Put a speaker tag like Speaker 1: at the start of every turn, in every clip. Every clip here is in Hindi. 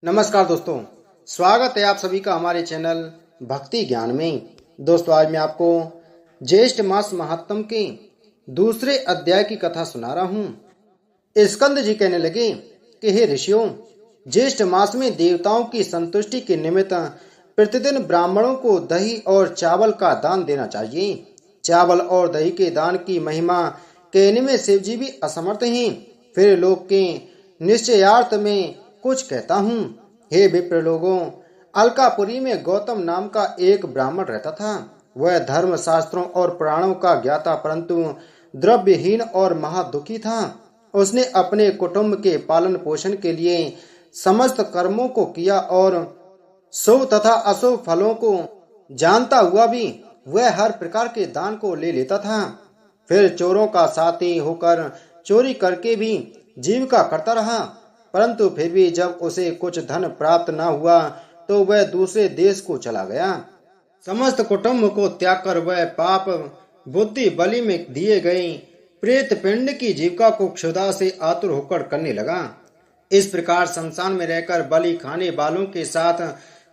Speaker 1: नमस्कार दोस्तों, स्वागत है आप सभी का हमारे चैनल भक्ति ज्ञान में। दोस्तों, आज मैं आपको ज्येष्ठ मास महात्म के दूसरे अध्याय की कथा सुना रहा हूँ। स्कंद जी कहने लगे कि हे ऋषियों, ज्येष्ठ मास में देवताओं की संतुष्टि के निमित्त प्रतिदिन ब्राह्मणों को दही और चावल का दान देना चाहिए। चावल और दही के दान की महिमा कहने में शिव जी भी असमर्थ हैं। फिर लोक के निश्चयार्थ में कुछ कहता हूँ। हे विप्र लोगों, अलकापुरी में गौतम नाम का एक ब्राह्मण रहता था। वह धर्म शास्त्रों और पुराणों का ज्ञाता परंतु द्रव्यहीन और महादुखी था। उसने अपने कुटुंब के पालन पोषण के लिए समस्त कर्मों को किया और शुभ तथा अशुभ फलों को जानता हुआ भी वह हर प्रकार के दान को ले लेता था। फिर चोरों का साथी होकर चोरी करके भी जीविका करता रहा, परंतु फिर भी जब उसे कुछ धन प्राप्त न हुआ तो वह दूसरे देश को चला गया। समस्त कुटुंब को त्याग कर वह पाप बुद्धि बलि में दिए गए प्रेत पिंड की जीविका को क्षुधा से आतुर होकर करने लगा। इस प्रकार संसार में रहकर बलि खाने वालों के साथ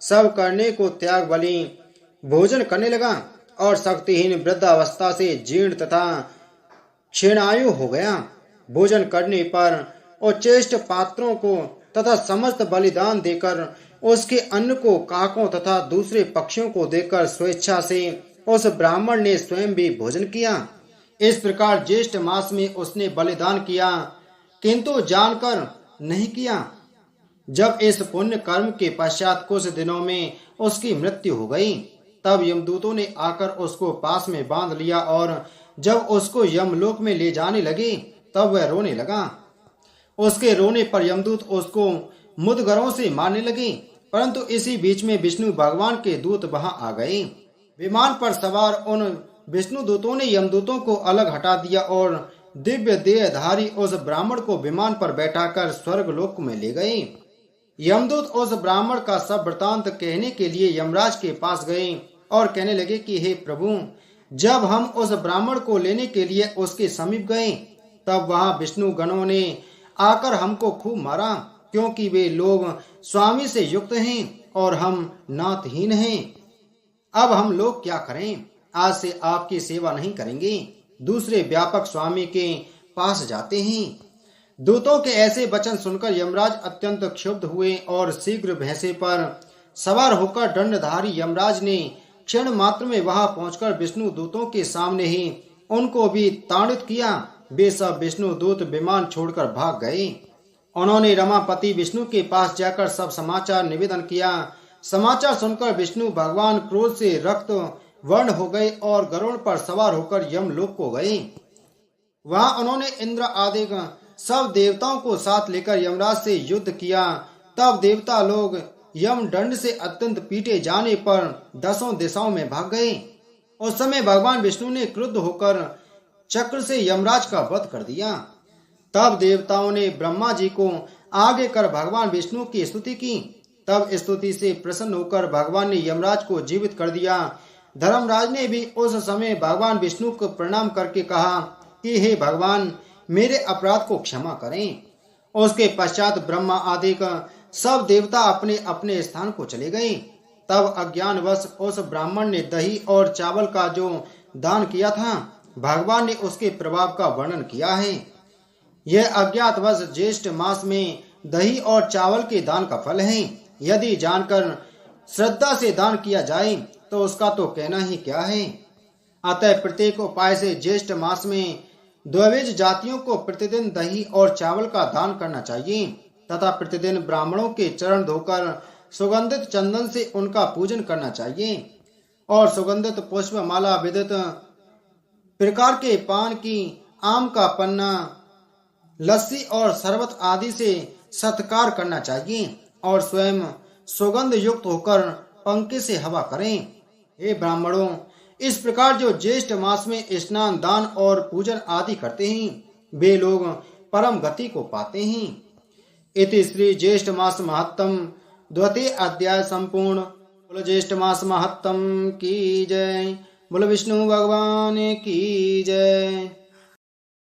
Speaker 1: सब करने को त्याग बलि भोजन करने लगा और शक्तिहीन वृद्धावस्था से जीर्ण तथा क्षीणायु हो गया। भोजन करने पर उच्चेष्ट पात्रों को तथा समस्त बलिदान देकर उसके अन्न को काकों तथा दूसरे पक्षियों को देकर स्वेच्छा से उस ब्राह्मण ने स्वयं भी भोजन किया। इस प्रकार ज्येष्ठ मास में उसने बलिदान किया, किंतु जानकर नहीं किया। जब इस पुण्य कर्म के पश्चात कुछ दिनों में उसकी मृत्यु हो गई, तब यमदूतों ने आकर उसको पास में बांध लिया और जब उसको यमलोक में ले जाने लगे तब वह रोने लगा। उसके रोने पर यमदूत उसको मुद्गरों से मारने लगे, परंतु इसी बीच में विष्णु भगवान के दूत वहां आ गए। विमान पर सवार उन विष्णु दूतों ने यमदूतों को अलग हटा दिया और दिव्य देहधारी उस ब्राह्मण को विमान पर बैठाकर स्वर्ग लोक में ले गए। यमदूत उस ब्राह्मण का सब वृतांत कहने के लिए यमराज के पास गए और कहने लगे कि हे प्रभु, जब हम उस ब्राह्मण को लेने के लिए उसके समीप गए तब वहां विष्णु गणों ने आकर हमको खूब मारा, क्योंकि वे लोग स्वामी से युक्त हैं और हम नाथहीन हैं। अब हम लोग क्या करें? आज से आपकी सेवा नहीं करेंगे। दूसरे व्यापक स्वामी के पास जाते हैं। दूतों के ऐसे वचन सुनकर यमराज अत्यंत क्षुब्ध हुए और शीघ्र भैंसे पर सवार होकर दंडधारी यमराज ने क्षण मात्र में वहां पहुंचकर विष्णु दूतों के सामने ही उनको भी ताड़ित किया। वे सब विष्णु दूत विमान छोड़कर भाग गए। उन्होंने रमापति विष्णु के पास जाकर सब समाचार निवेदन किया। समाचार सुनकर विष्णु भगवान क्रोध से रक्त वर्ण हो गए और गरुड़ पर सवार होकर यमलोक को गए। वहां उन्होंने इंद्र आदि सब देवताओं को साथ लेकर यमराज से युद्ध किया। तब देवता लोग यम दंड से अत्यंत पीटे जाने पर दसों दिशाओं में भाग गए। उस समय भगवान विष्णु ने क्रुद्ध होकर चक्र से यमराज का वध कर दिया। तब देवताओं ने ब्रह्मा जी को आगे कर भगवान विष्णु की स्तुति की। तब स्तुति से प्रसन्न होकर भगवान ने यमराज को जीवित कर दिया। धर्मराज ने भी उस समय भगवान विष्णु को प्रणाम करके कहा कि हे भगवान, मेरे अपराध को क्षमा करें। उसके पश्चात ब्रह्मा आदि का सब देवता अपने अपने स्थान को चले गए। तब अज्ञानवश उस ब्राह्मण ने दही और चावल का जो दान किया था, भगवान ने उसके प्रभाव का वर्णन किया है। यह अज्ञातवश ज्येष्ठ मास में दही और चावल के दान का फल है। यदि जानकर श्रद्धा से दान किया जाए तो उसका तो कहना ही क्या है। अतः प्रत्येक उपाय से ज्येष्ठ मास में द्विज जातियों को प्रतिदिन दही और चावल का दान करना चाहिए तथा प्रतिदिन ब्राह्मणों के चरण धोकर सुगंधित चंदन से उनका पूजन करना चाहिए और सुगंधित पुष्पमाला विदित प्रकार के पान की, आम का पन्ना, लस्सी और शरबत आदि से सत्कार करना चाहिए और स्वयं सुगंध युक्त होकर पंखे से हवा करें। हे ब्राह्मणों, इस प्रकार जो ज्येष्ठ मास में स्नान, दान और पूजन आदि करते हैं, वे लोग परम गति को पाते हैं। इति श्री ज्येष्ठ मास महात्म द्वितीय अध्याय संपूर्ण। बोलो ज्येष्ठ मास महात्म की जय। बोलो विष्णु भगवान की जय।